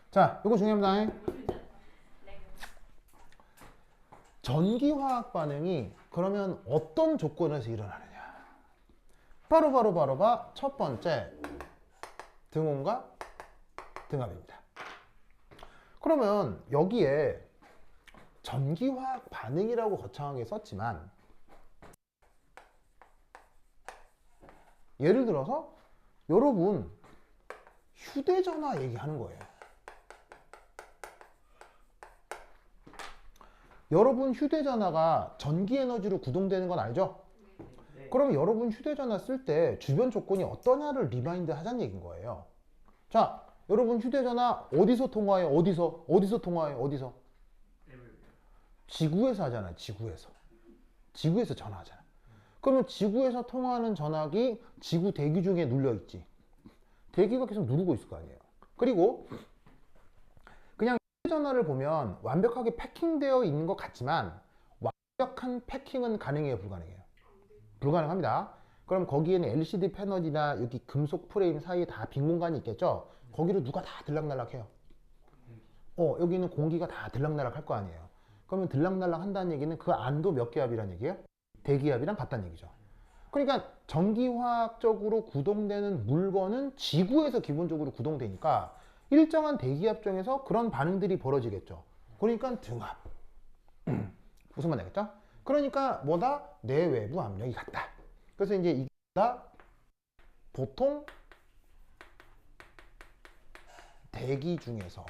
자, 이거 중요합니다. 전기화학 반응이 그러면 어떤 조건에서 일어나느냐? 바로 첫 번째 등온과 등압입니다. 그러면 여기에 전기화학 반응이라고 거창하게 썼지만 예를 들어서 여러분 휴대전화 얘기하는 거예요. 여러분 휴대전화가 전기에너지로 구동되는 건 알죠? 네. 그럼 여러분 휴대전화 쓸 때 주변 조건이 어떠냐를 리마인드 하자는 얘기인 거예요. 자, 여러분 휴대전화 어디서 통화해요? 어디서 통화해요? 어디서? 지구에서 하잖아요. 지구에서 전화하잖아. 그러면 지구에서 통화하는 전화기 지구 대기 중에 눌려 있지. 대기가 계속 누르고 있을 거 아니에요. 그리고 그냥 휴대전화를 보면 완벽하게 패킹되어 있는 것 같지만 완벽한 패킹은 가능해요? 불가능해요? 불가능합니다. 그럼 거기에는 LCD 패널이나 여기 금속 프레임 사이에 다 빈 공간이 있겠죠? 거기로 누가 다 들락날락해요. 여기는 공기가 다 들락날락 할 거 아니에요. 그러면 들락날락 한다는 얘기는 그 안도 몇 기압이란 얘기예요? 대기압이랑 같다는 얘기죠. 그러니까 전기화학적으로 구동되는 물건은 지구에서 기본적으로 구동되니까 일정한 대기압 중에서 그런 반응들이 벌어지겠죠. 그러니까 등압. 무슨 말 되겠죠? 그러니까 뭐다? 내외부 압력이 같다. 그래서 이제 이게 보통 대기 중에서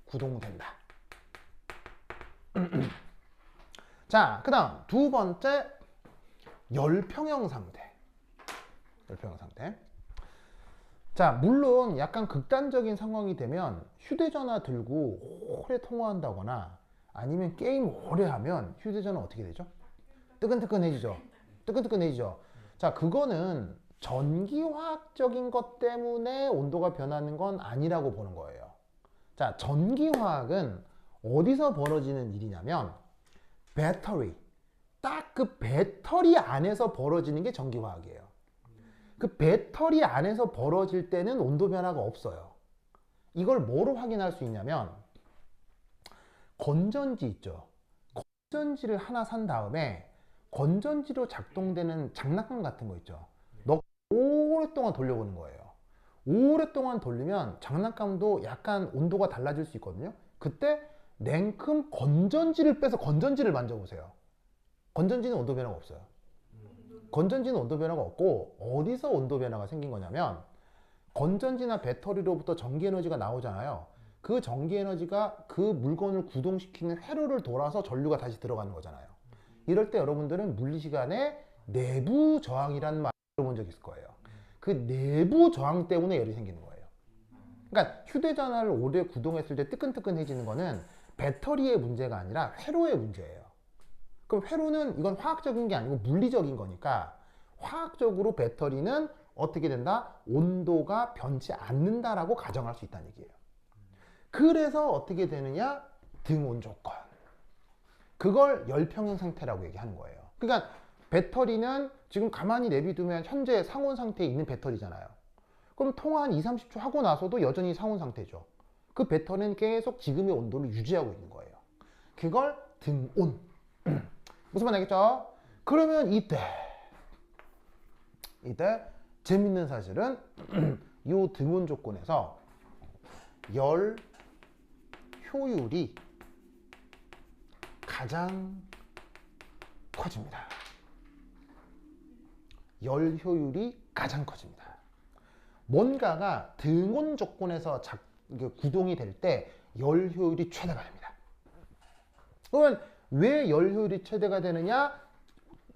구동된다. 자, 그 다음 두 번째 열평형 상태. 열평형 상태. 자, 물론 약간 극단적인 상황이 되면 휴대전화 들고 오래 통화한다거나 아니면 게임 오래 하면 휴대전화 어떻게 되죠? 뜨끈뜨끈해지죠. 뜨끈뜨끈해지죠. 자, 그거는 전기화학적인 것 때문에 온도가 변하는 건 아니라고 보는 거예요. 자, 전기화학은 어디서 벌어지는 일이냐면 배터리, 딱 그 배터리 안에서 벌어지는 게 전기화학이에요. 그 배터리 안에서 벌어질 때는 온도 변화가 없어요. 이걸 뭐로 확인할 수 있냐면 건전지 있죠. 건전지를 하나 산 다음에 건전지로 작동되는 장난감 같은 거 있죠. 너 오랫동안 돌려보는 거예요. 오랫동안 돌리면 장난감도 약간 온도가 달라질 수 있거든요. 그때 냉큼 건전지를 빼서 건전지를 만져보세요. 건전지는 온도 변화가 없어요. 건전지는 온도 변화가 없고 어디서 온도 변화가 생긴 거냐면 건전지나 배터리로부터 전기 에너지가 나오잖아요. 그 전기 에너지가 그 물건을 구동시키는 회로를 돌아서 전류가 다시 들어가는 거잖아요. 이럴 때 여러분들은 물리시간에 내부 저항이라는 말을 들어본 적 있을 거예요. 그 내부 저항 때문에 열이 생기는 거예요. 그러니까 휴대전화를 오래 구동했을 때 뜨끈뜨끈해지는 거는 배터리의 문제가 아니라 회로의 문제예요. 그럼 회로는 이건 화학적인 게 아니고 물리적인 거니까 화학적으로 배터리는 어떻게 된다? 온도가 변치 않는다라고 가정할 수 있다는 얘기예요. 그래서 어떻게 되느냐? 등온 조건. 그걸 열평형 상태라고 얘기하는 거예요. 그러니까 배터리는 지금 가만히 내비두면 현재 상온 상태에 있는 배터리잖아요. 그럼 통화 한 2, 30초 하고 나서도 여전히 상온 상태죠. 그 배터리는 계속 지금의 온도를 유지하고 있는 거예요. 그걸 등온. 무슨 말 알겠죠? 그러면 이때 재밌는 사실은 이 등온 조건에서 열 효율이 가장 커집니다. 열 효율이 가장 커집니다. 뭔가가 등온 조건에서 구동이 될 때 열 효율이 최대가 됩니다. 그러면 왜 열 효율이 최대가 되느냐?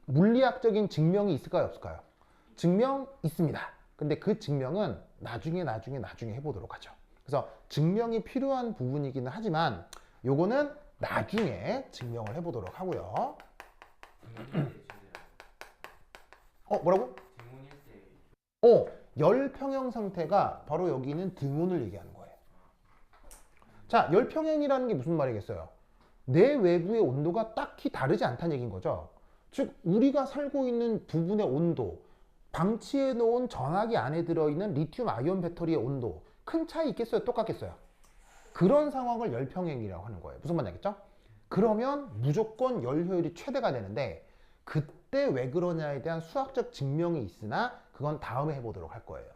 물리학적인 증명이 있을까요? 없을까요? 증명 있습니다. 근데 그 증명은 나중에 해보도록 하죠. 그래서 증명이 필요한 부분이기는 하지만 요거는 나중에 증명을 해보도록 하고요. 뭐라고? 열평형 상태가 바로 여기 있는 등온을 얘기하는 거예요. 자, 열평형이라는 게 무슨 말이겠어요? 내 외부의 온도가 딱히 다르지 않다는 얘기인 거죠. 즉 우리가 살고 있는 부분의 온도, 방치해 놓은 전화기 안에 들어있는 리튬 아이온 배터리의 온도 큰 차이 있겠어요? 똑같겠어요? 그런 상황을 열평행이라고 하는 거예요. 무슨 말인지 알겠죠? 그러면 무조건 열 효율이 최대가 되는데 그때 왜 그러냐에 대한 수학적 증명이 있으나 그건 다음에 해보도록 할 거예요.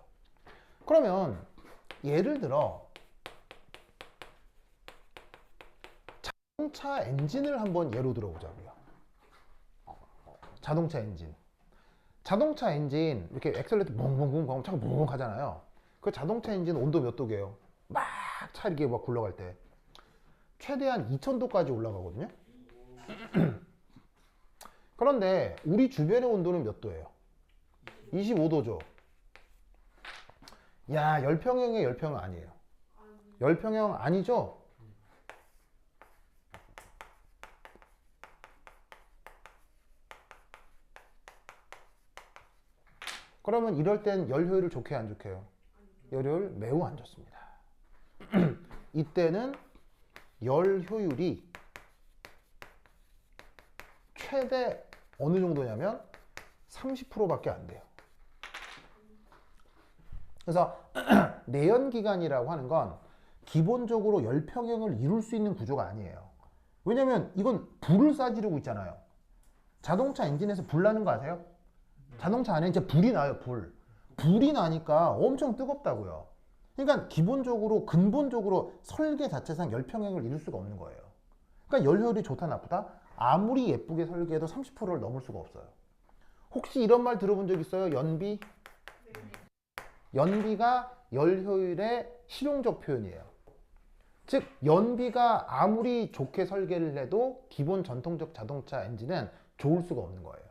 그러면 예를 들어 자동차 엔진을 한번 예로 들어보자고요. 자동차 엔진. 자동차 엔진 이렇게 엑셀레이터 붕붕붕 차가 붕붕 가잖아요. 그 자동차 엔진 온도 몇 도게요? 막 차 이렇게 막 굴러갈 때 최대한 2000도까지 올라가거든요. 그런데 우리 주변의 온도는 몇 도예요? 25도죠. 야, 열평형의 열평은 아니에요. 열평형 아니죠? 그러면 이럴 땐 열 효율을 좋게 안 좋게요? 열 효율 매우 안 좋습니다. 이때는 열 효율이 최대 어느 정도냐면 30%밖에 안 돼요. 그래서 내연기관이라고 하는 건 기본적으로 열평형을 이룰 수 있는 구조가 아니에요. 왜냐면 이건 불을 쏴지르고 있잖아요. 자동차 엔진에서 불 나는 거 아세요? 자동차 안에 이제 불이 나요, 불. 불이 나니까 엄청 뜨겁다고요. 그러니까 기본적으로 근본적으로 설계 자체상 열평형을 이룰 수가 없는 거예요. 그러니까 열 효율이 좋다 나쁘다? 아무리 예쁘게 설계해도 30%를 넘을 수가 없어요. 혹시 이런 말 들어본 적 있어요? 연비? 연비가 열 효율의 실용적 표현이에요. 즉 연비가 아무리 좋게 설계를 해도 기본 전통적 자동차 엔진은 좋을 수가 없는 거예요.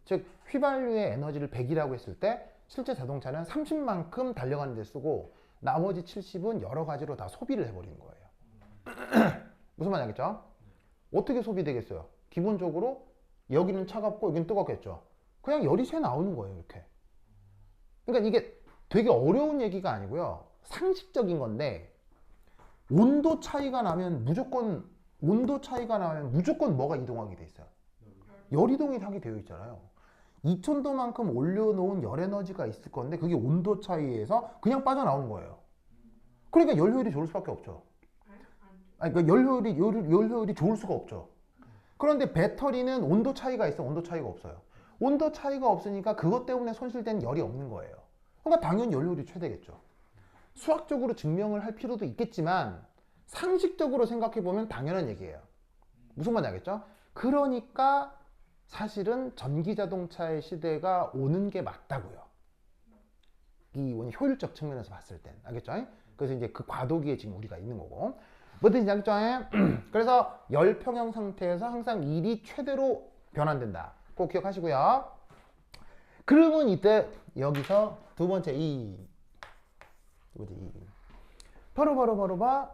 즉 휘발유의 에너지를 100이라고 했을 때 실제 자동차는 30만큼 달려가는 데 쓰고 나머지 70은 여러 가지로 다 소비를 해버리는 거예요. 무슨 말인지 알겠죠? 어떻게 소비되겠어요? 기본적으로 여기는 차갑고 여기는 뜨겁겠죠. 그냥 열이 새 나오는 거예요, 이렇게. 그러니까 이게 되게 어려운 얘기가 아니고요. 상식적인 건데 온도 차이가 나면 무조건 뭐가 이동하게 돼 있어요? 열 이동이 하게 되어 있잖아요. 2000도만큼 올려놓은 열 에너지가 있을 건데 그게 온도 차이에서 그냥 빠져나오는 거예요. 그러니까 열 효율이 좋을 수밖에 없죠. 아니, 그러니까 열 효율이 좋을 수가 없죠. 그런데 배터리는 온도 차이가 있어, 온도 차이가 없어요. 온도 차이가 없으니까 그것 때문에 손실된 열이 없는 거예요. 그러니까 당연히 열 효율이 최대겠죠. 수학적으로 증명을 할 필요도 있겠지만 상식적으로 생각해 보면 당연한 얘기예요. 무슨 말인지 알겠죠? 그러니까 사실은 전기자동차의 시대가 오는 게 맞다고요. 이 효율적 측면에서 봤을 땐. 알겠죠? 그래서 이제 그 과도기에 지금 우리가 있는 거고. 뭐든지 알겠죠? 그래서 열평형 상태에서 항상 일이 최대로 변환된다. 꼭 기억하시고요. 그러면 이때 여기서 두 번째 바로 봐.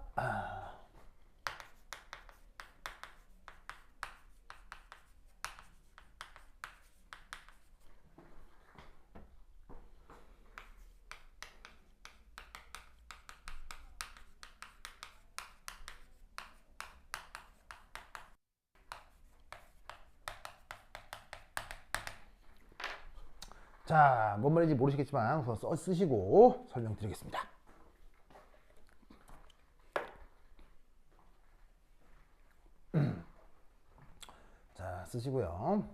자, 뭔 말인지 모르시겠지만 우선 쓰시고 설명드리겠습니다. 자, 쓰시고요.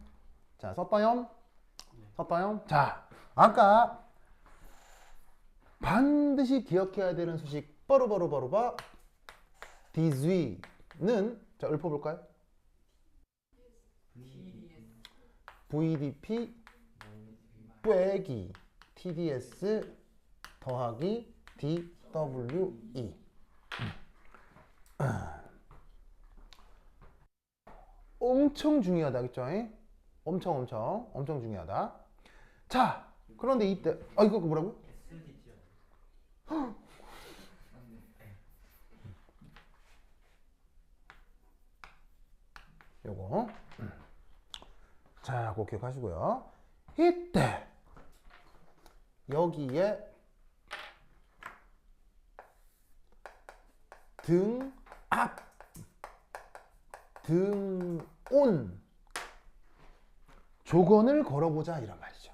자, 썼어요? 썼어요? 자, 아까 반드시 기억해야 되는 수식 빠 디즈위는 자, 읊어볼까요? VDP 빼기 TDS 더하기 DWE. 엄청 중요하다, 그쵸? 엄청 중요하다. 자, 그런데 이때 이거 뭐라고요? 요거 자, 꼭 기억하시고요. 이때 여기에 등압, 등온 조건을 걸어보자 이런 말이죠.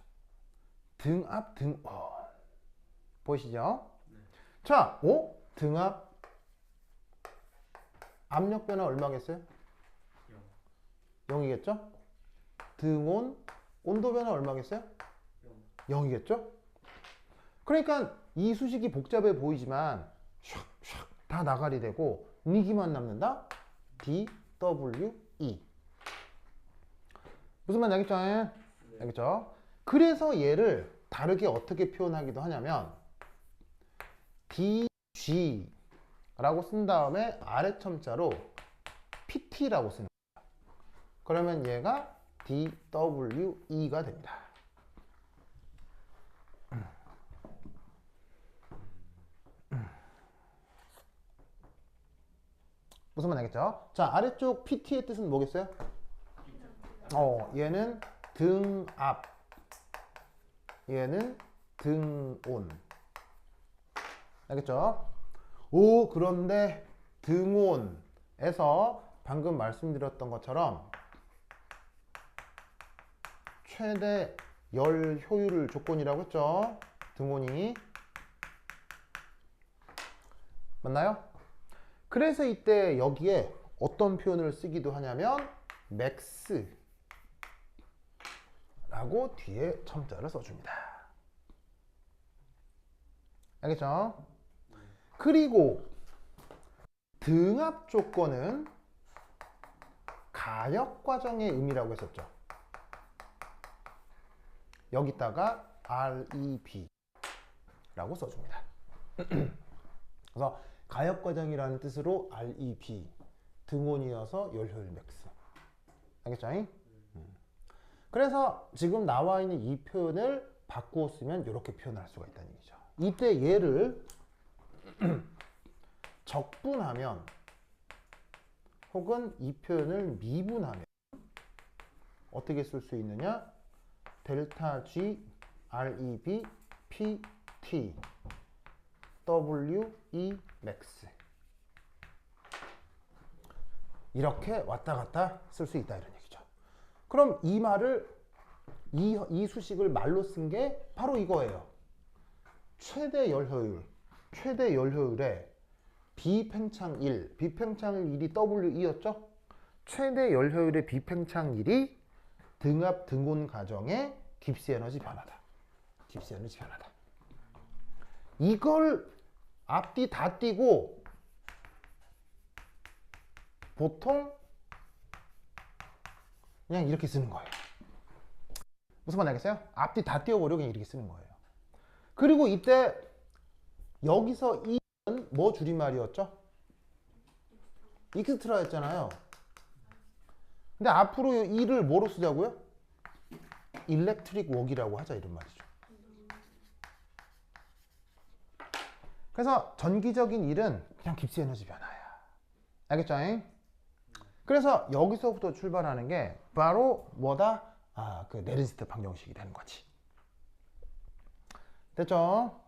등압, 등온. 보이시죠? 자, 등압 압력 변화 얼마겠어요? 0이겠죠? 등온 온도 변화 얼마겠어요? 0이겠죠? 그러니까 이 수식이 복잡해 보이지만 샥샥 다 나가리 되고 니기만 남는다? DWE. 무슨 말인지 알겠죠? 네. 알겠죠? 그래서 얘를 다르게 어떻게 표현하기도 하냐면 DG 라고 쓴 다음에 아래 첨자로 PT라고 쓰는 거예요. 그러면 얘가 DWE가 됩니다. 무슨 말 알겠죠? 자, 아래쪽 PT의 뜻은 뭐겠어요? 얘는 등압, 얘는 등온. 알겠죠? 그런데 등온에서 방금 말씀드렸던 것처럼 최대 열 효율 조건이라고 했죠? 등온이. 맞나요? 그래서 이때 여기에 어떤 표현을 쓰기도 하냐면 맥스 라고 뒤에 첨자를 써줍니다. 알겠죠? 그리고 등압 조건은 가역 과정의 의미라고 했었죠. 여기다가 REB 라고 써줍니다. 그래서 가역 과정이라는 뜻으로 REB, 등온이어서 열효율 맥스. 알겠죠? 그래서 지금 나와 있는 이 표현을 바꾸어 쓰면 이렇게 표현할 수가 있다는 얘기죠. 이때 얘를 적분하면 혹은 이 표현을 미분하면 어떻게 쓸 수 있느냐? 델타 G REB PT WE max 이렇게 왔다 갔다 쓸 수 있다 이런 얘기죠. 그럼 이 말을 이 수식을 말로 쓴 게 바로 이거예요. 최대 열효율의 비팽창 1, 비팽창 1이 WE였죠? 최대 열효율의 비팽창 1이 등압 등온 과정의 깁스 에너지 변화다. 깁스 에너지 변화다. 이걸 앞뒤 다 띄고 보통 그냥 이렇게 쓰는 거예요. 무슨 말인지 알겠어요? 앞뒤 다 띄워버리고 그냥 이렇게 쓰는 거예요. 그리고 이때 여기서 이는 뭐 줄임말이었죠? 익스트라였잖아요. 근데 앞으로 이를 뭐로 쓰자고요? 일렉트릭 웍이라고 하자 이런 말이죠. 그래서 전기적인 일은 그냥 깁스 에너지 변화야. 알겠죠? 그래서 여기서부터 출발하는 게 바로 뭐다? 그 네른스트 방정식이 되는 거지. 됐죠?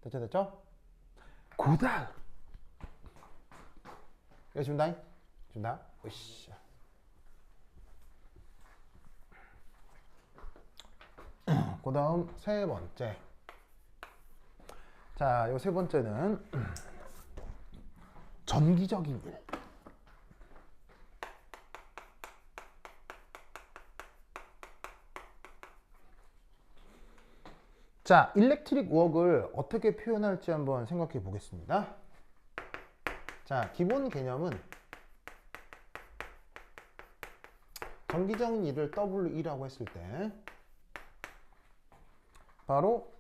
됐죠? 그 다음 이거 준다? 으쌰. 그 다음 세 번째. 자, 요 세 번째는 전기적인 일. 자, 일렉트릭 웍을 어떻게 표현할지 한번 생각해 보겠습니다. 자, 기본 개념은 전기적인 일을 WE라고 했을 때 바로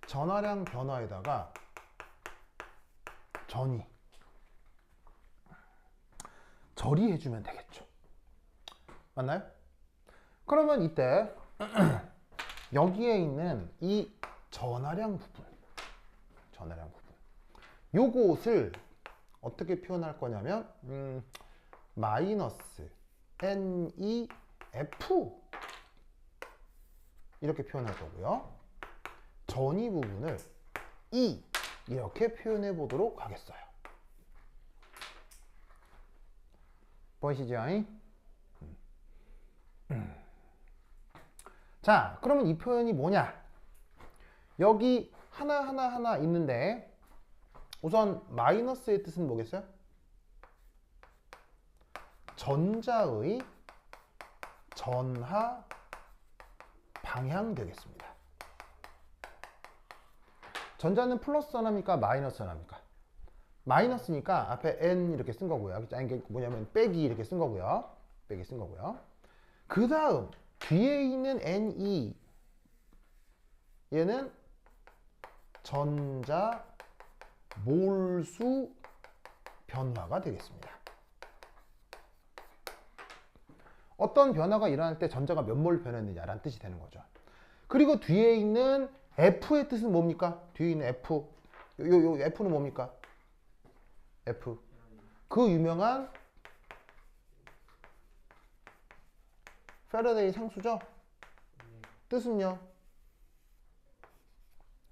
전하량 변화에다가 절이해주면 되겠죠. 맞나요? 그러면 이때 여기에 있는 이 전하량 부분 요것을 어떻게 표현할 거냐면 마이너스 NEF 이렇게 표현할 거고요. 전이 부분을 E 이렇게 표현해 보도록 하겠어요. 보이시죠? 자, 그러면 이 표현이 뭐냐? 여기 하나 있는데 우선 마이너스의 뜻은 뭐겠어요? 전자의 전하 방향 되겠습니다. 전자는 플러스 하나입니까? 마이너스 하나입니까? 마이너스니까 앞에 n 이렇게 쓴 거고요. 이게 뭐냐면 빼기 이렇게 쓴 거고요. 빼기 쓴 거고요. 그 다음 뒤에 있는 ne 얘는 전자 몰수 변화가 되겠습니다. 어떤 변화가 일어날 때 전자가 몇 몰 변했느냐라는 뜻이 되는 거죠. 그리고 뒤에 있는 F의 뜻은 뭡니까? 뒤에 있는 F. 요 F는 뭡니까? F. 그 유명한 패러데이 상수죠? 뜻은요?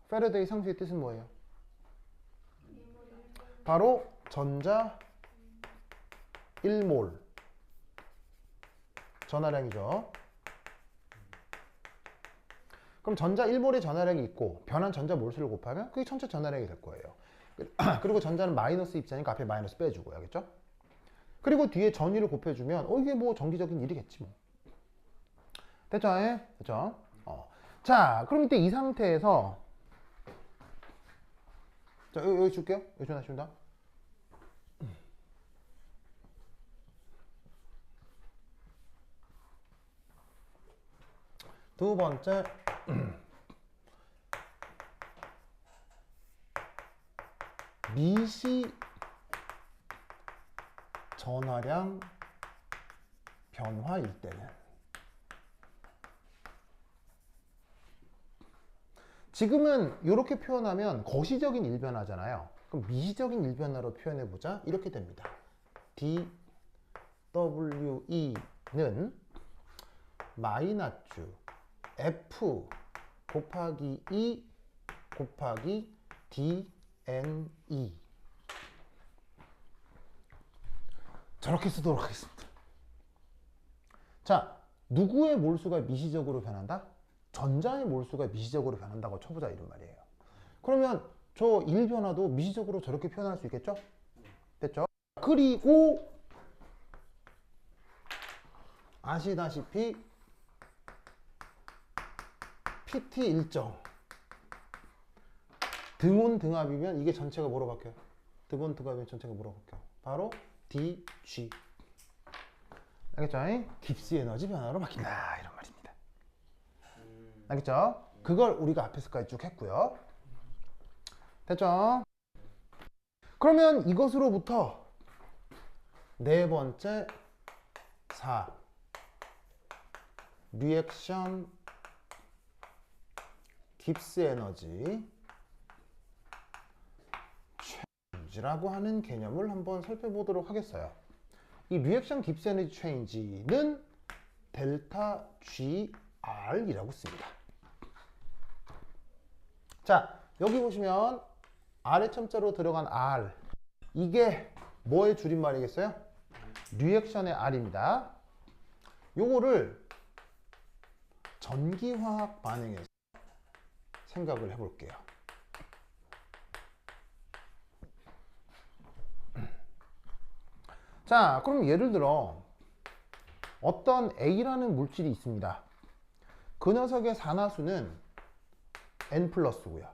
패러데이 상수의 뜻은 뭐예요? 바로 전자 1몰 전하량이죠. 그럼 전자 1몰의 전하량이 있고 변한 전자 몰수를 곱하면 그게 전체 전하량이 될 거예요. 그리고 전자는 마이너스 입자니까 앞에 마이너스 빼주고요. 알겠죠? 그리고 뒤에 전위를 곱해주면 이게 뭐 정기적인 일이겠지 뭐. 됐죠? 됐죠? 자, 그럼 이때 이 상태에서 자, 여기 줄게요. 여기 전화십니다. 두 번째 미시 전하량 변화일 때는 지금은 이렇게 표현하면 거시적인 일변화잖아요. 그럼 미시적인 일변화로 표현해보자. 이렇게 됩니다. dWe는 마이너스 F 곱하기 E 곱하기 DNE 저렇게 쓰도록 하겠습니다. 자, 누구의 몰수가 미시적으로 변한다? 전자의 몰수가 미시적으로 변한다고 쳐보자 이런 말이에요. 그러면 저 1변화도 미시적으로 저렇게 표현할 수 있겠죠? 됐죠? 그리고 아시다시피 PT 일정 등온 등압이면 이게 전체가 뭐로 바뀌어요? 등온 등압이면 전체가 뭐로 바뀌어요? 바로 DG. 알겠죠? 깁스 에너지 변화로 바뀐다 이런 말입니다. 알겠죠? 그걸 우리가 앞에서까지 쭉 했고요. 됐죠? 그러면 이것으로부터 네 번째 4 리액션 깁스 에너지 체인지라고 하는 개념을 한번 살펴보도록 하겠어요. 이 리액션 깁스 에너지 체인지는 델타 GR이라고 씁니다. 자, 여기 보시면 R의 첨자로 들어간 R 이게 뭐의 줄임말이겠어요? 리액션의 R입니다. 요거를 전기화학 반응에서 생각을 해볼게요. 자, 그럼 예를 들어 어떤 A라는 물질이 있습니다. 그 녀석의 산화수는 N 플러스고요.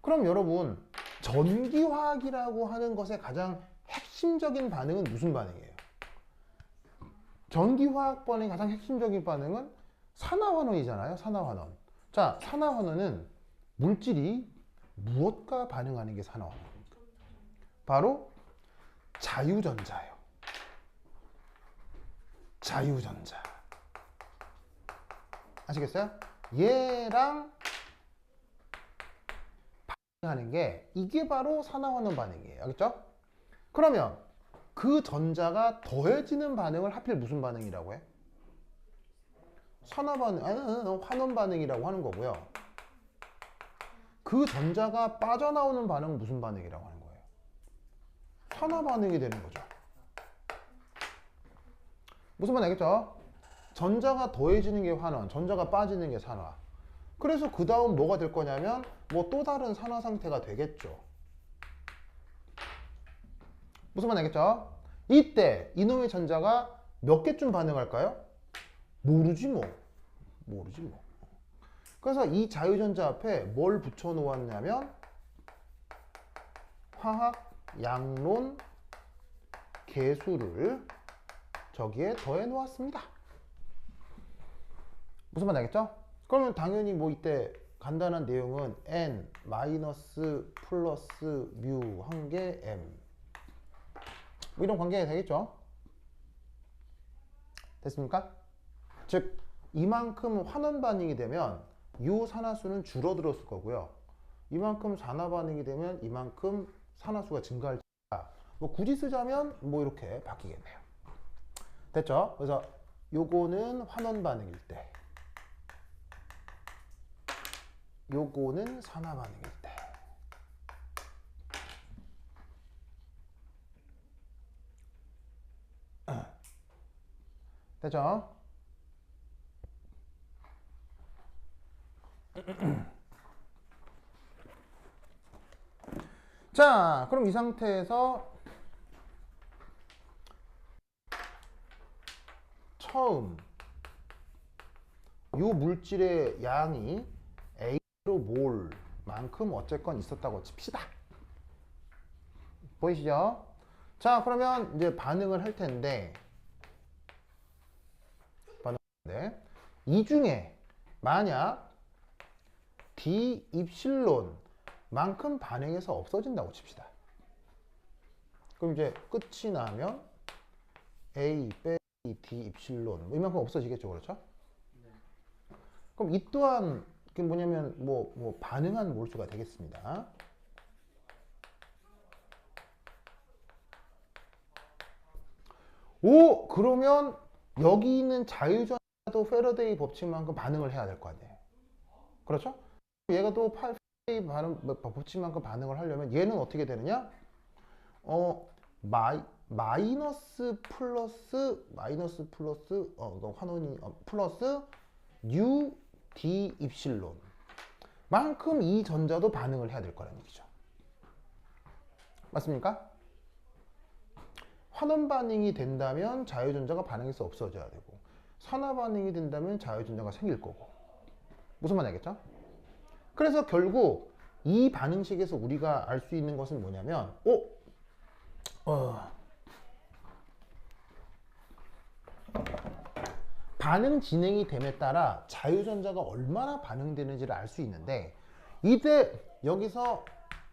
그럼 여러분 전기화학이라고 하는 것의 가장 핵심적인 반응은 무슨 반응이에요? 전기화학 반응의 가장 핵심적인 반응은 산화환원이잖아요. 산화환원. 자, 산화환원은 물질이 무엇과 반응하는 게 산화환원입니까? 바로 자유전자예요. 자유전자. 아시겠어요? 얘랑 반응하는 게 이게 바로 산화환원 반응이에요. 알겠죠? 그러면 그 전자가 더해지는 반응을 하필 무슨 반응이라고 해? 산화반응, 환원 반응이라고 하는 거고요. 그 전자가 빠져나오는 반응은 무슨 반응이라고 하는 거예요? 산화 반응이 되는 거죠. 무슨 말 알겠죠? 전자가 더해지는 게 환원, 전자가 빠지는 게 산화. 그래서 그 다음 뭐가 될 거냐면 뭐 또 다른 산화 상태가 되겠죠. 무슨 말 알겠죠? 이때 이놈의 전자가 몇 개쯤 반응할까요? 모르지 뭐. 모르지 뭐. 그래서 이 자유전자 앞에 뭘 붙여 놓았냐면 화학 양론 개수를 저기에 더해 놓았습니다. 무슨 말 알겠죠? 그러면 당연히 뭐 이때 간단한 내용은 n 마이너스 플러스 뮤 한 개 m 뭐 이런 관계가 되겠죠? 됐습니까? 즉 이만큼 환원 반응이 되면 이 산화수는 줄어들었을 거고요. 이만큼 산화 반응이 되면 이만큼 산화수가 증가할 테니까 뭐 굳이 쓰자면 뭐 이렇게 바뀌겠네요. 됐죠? 그래서 요거는 환원 반응일 때, 요거는 산화 반응일 때. 됐죠? 자, 그럼 이 상태에서 처음 요 물질의 양이 A로 몰만큼 어쨌건 있었다고 칩시다. 보이시죠? 자, 그러면 이제 반응을 할 텐데 이 중에 만약 D 입실론만큼 반응해서 없어진다고 칩시다. 그럼 이제 끝이 나면 A 빼기 D 입실론 뭐 이만큼 없어지겠죠, 그렇죠? 네. 그럼 이 또한 그게 뭐냐면 뭐 반응한 몰수가 되겠습니다. 오, 그러면 여기 있는 자유전자도 패러데이 법칙만큼 반응을 해야 될 거 아니에요. 그렇죠? 얘가 또 패러데이 법칙만큼 반응을 하려면 얘는 어떻게 되느냐? 마이너스 플러스 환원이 플러스 U D 입실론 만큼 이 전자도 반응을 해야 될 거라는 얘기죠. 맞습니까? 환원 반응이 된다면 자유전자가 반응해서 없어져야 되고 산화 반응이 된다면 자유전자가 생길 거고 무슨 말 알겠죠? 그래서 결국 이 반응식에서 우리가 알 수 있는 것은 뭐냐면 반응 진행이 됨에 따라 자유전자가 얼마나 반응되는지를 알 수 있는데 이때 여기서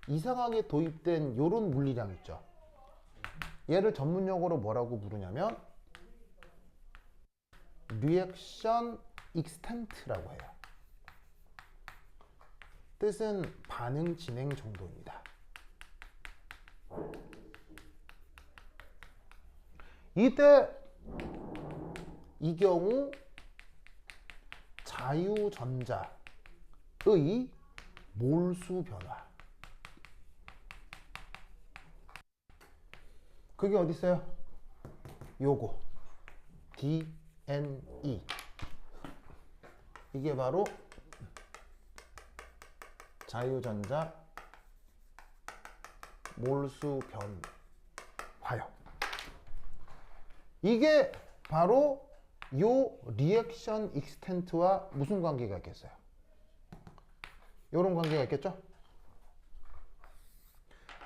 이상하게 도입된 이런 물리량 있죠. 얘를 전문용어로 뭐라고 부르냐면 리액션 익스텐트라고 해요. 뜻은 반응 진행 정도입니다. 이때 이 경우 자유전자의 몰수 변화 그게 어디 있어요? 요거 DNE 이게 바로 자유전자 몰수 변화요. 이게 바로 요 리액션 익스텐트와 무슨 관계가 있겠어요? 요런 관계가 있겠죠?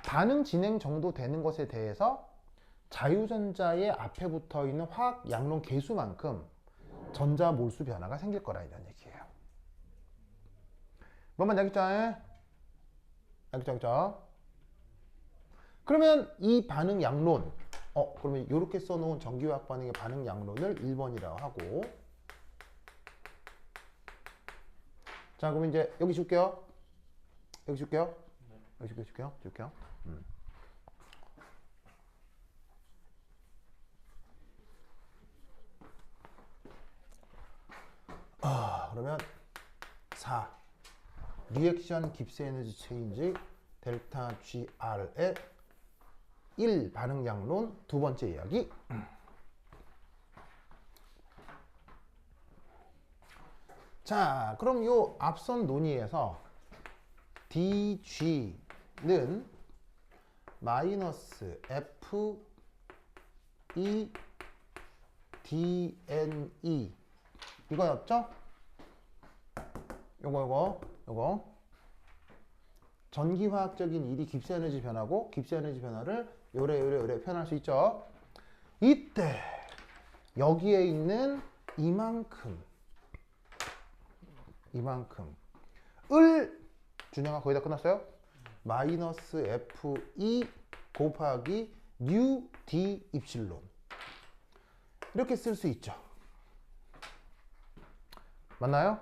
반응 진행 정도 되는 것에 대해서 자유전자의 앞에 붙어 있는 화학 양론 개수만큼 전자 몰수 변화가 생길 거라 이런 얘기예요. 뭐만 알겠죠? 알겠죠? 그러면 이 반응 양론 그러면 이렇게 써놓은 전기화학 반응의 반응 양론을 1번이라고 하고 자 그럼 이제 여기 줄게요. 여기 줄게요. 여기 줄게요. 그러면 4 리액션 깁스 에너지 체인지 델타 GR의 1 반응 양론 두 번째 이야기 자, 그럼 요 앞선 논의에서 DG는 마이너스 F E DNE 이거였죠? 요거 전기화학적인 일이 깁스에너지 변화고 깁스에너지 변화를 요래 표현할 수 있죠. 이때 여기에 있는 이만큼 을 준영아 거의 다 끝났어요? 마이너스 F2 곱하기 뉴 D 입실론 이렇게 쓸 수 있죠. 맞나요?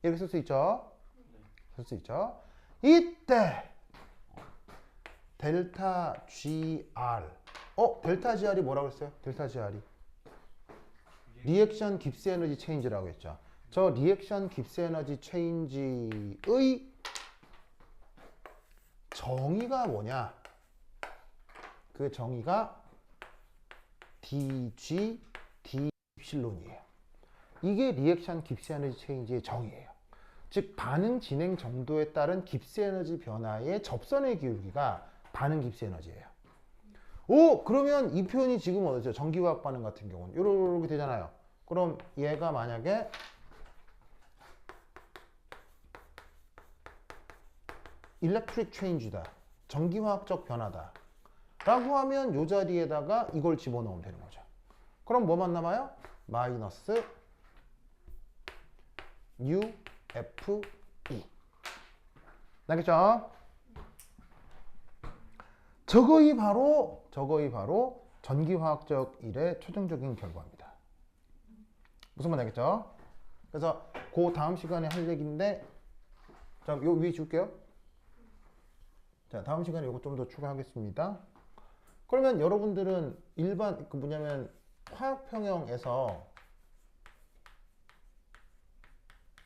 이렇게 쓸 수 있죠. 쓸 수 있죠. 이때 델타 GR 델타 GR이 뭐라고 했어요? 델타 GR이 리액션 깁스 에너지 체인지라고 했죠. 저 리액션 깁스 에너지 체인지의 정의가 뭐냐? 그 정의가 DG D 입실론이에요. 이게 리액션 깁스 에너지 체인지의 정의예요. 즉 반응 진행 정도에 따른 깁스 에너지 변화의 접선의 기울기가 반응 깁스 에너지예요. 오, 그러면 이 표현이 지금 어디죠? 전기화학 반응 같은 경우는 이렇게 되잖아요. 그럼 얘가 만약에 일렉트릭 체인지다, 전기화학적 변화다 라고 하면 이 자리에다가 이걸 집어넣으면 되는 거죠. 그럼 뭐만 남아요? 마이너스 UFE. 알겠죠? 저거이 바로 전기화학적 일의 최종적인 결과입니다. 무슨 말 알겠죠? 그래서 그 다음 시간에 할 얘기인데, 자, 요 위에 줄게요. 자, 다음 시간에 요거 좀 더 추가하겠습니다. 그러면 여러분들은 일반 뭐냐면 화학평형에서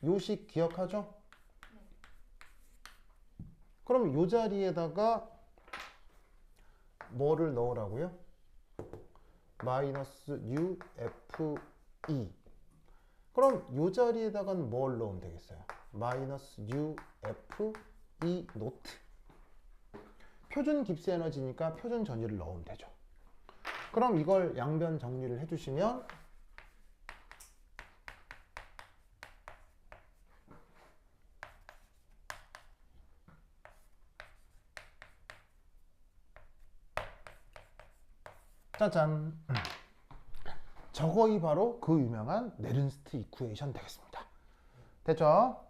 요식 기억하죠? 그럼 요 자리에다가 뭐를 넣으라고요? 마이너스 UFE. 그럼 요 자리에다가는 뭘 넣으면 되겠어요? 마이너스 UFE 노트. 표준 깁스 에너지니까 표준 전위를 넣으면 되죠. 그럼 이걸 양변 정리를 해주시면 짜잔. 저거이 바로 그 유명한 네른스트 이쿠에이션 되겠습니다. 됐죠?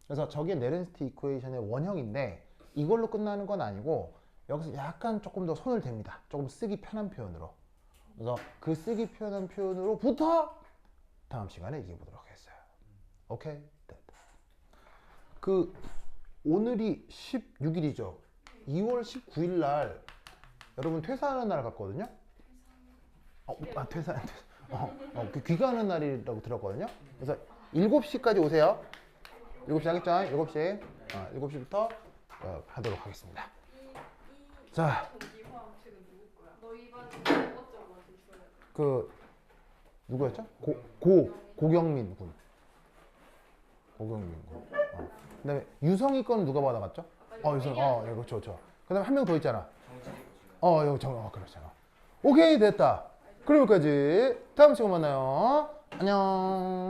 그래서 저게 네른스트 이쿠에이션의 원형인데 이걸로 끝나는 건 아니고 여기서 약간 조금 더 손을 댑니다. 조금 쓰기 편한 표현으로. 그래서 그 쓰기 편한 표현으로부터 다음 시간에 얘기해 보도록 하겠어요. 오케이? 됐다. 그 오늘이 16일이죠. 2월 19일 날 여러분 퇴사하는 날 같거든요. 퇴사. 귀가하는 날이라고 들었거든요. 그래서 7시까지 오세요. 7시 하겠죠? 7시. 7시부터 하도록 하겠습니다. 자. 그 누구였죠? 고경민 군. 그다음에 유성이 거는 누가 받아갔죠? 유성. 예, 그렇죠. 그다음에 한 명 더 있잖아. 그렇잖아. 오케이, 됐다. 그럼 여기까지. 다음 시간에 만나요. 안녕.